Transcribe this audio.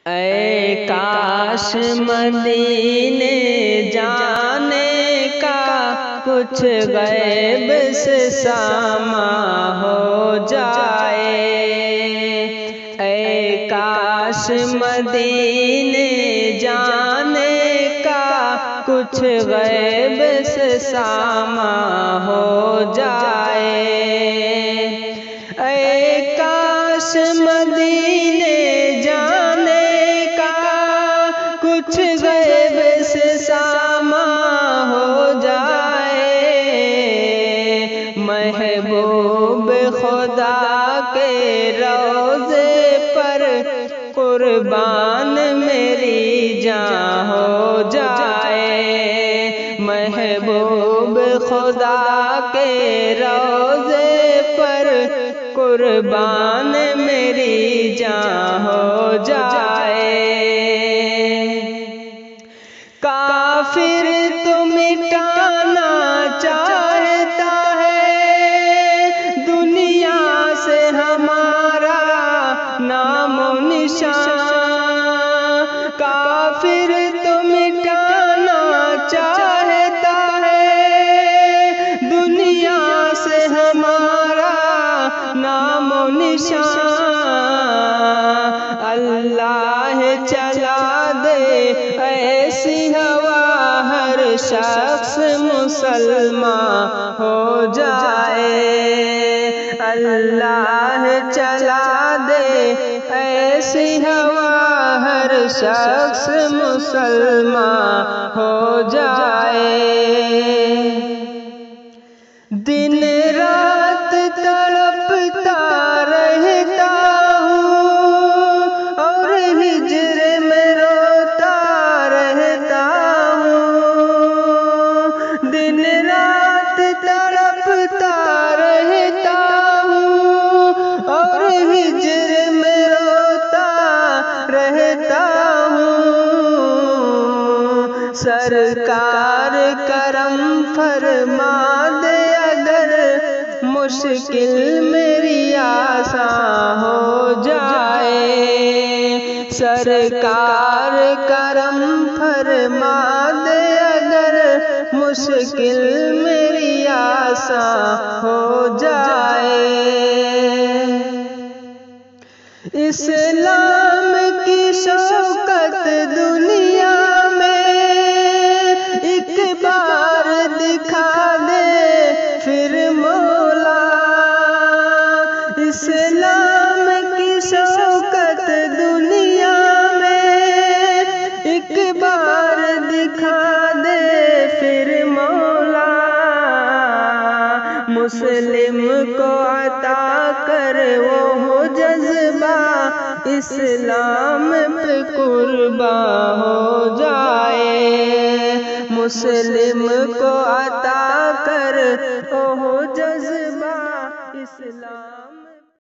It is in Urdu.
اے کاش مدینے جانے کا کچھ غیب سے ساماں ہو جائے۔ اے کاش مدینے جانے کا کچھ غیب سے ساماں ہو جائے۔ اے کاش مدینے جانے کا کچھ غیب سے ساماں ہو جائے۔ محبوب خدا کے روضے پر قربان میری جان ہو جائے۔ محبوب خدا کے روضے پر قربان میری جان ہو جائے۔ کافر تو مٹانا چاہتا ہے دنیا سے ہمارا نام و نشان۔ کافر تو مٹانا چاہتا ہے دنیا سے ہمارا نام و نشان۔ اللہ چلا دے ایسی ہوا ہر شخص مسلمان ہو جائے۔ اللہ چلا دے ایسی ہوا ہر شخص مسلمان ہو جائے۔ دن رات تڑپتا رہتا ہوں اور ہجر میں روتا رہتا ہوں۔ دن رات تڑپتا رہتا ہوں اور ہجر میں روتا رہتا ہوں۔ سرکار کرم فرما دے اگر مشکل میری آسان ہو جائے۔ سرکار کرم فرما دے اگر مشکل میری آسان ہو جائے۔ اسلام کی شوکت دنیا میں ایک بار دکھا دے پھر مولا۔ اسلام کی شوکت دنیا میں ایک بار دکھا دے پھر مولا۔ مسلم کو عطا کر وہ جذبہ اسلام پہ قربان ہو جائے۔ مسلم کو عطا کر وہ جذبہ اسلام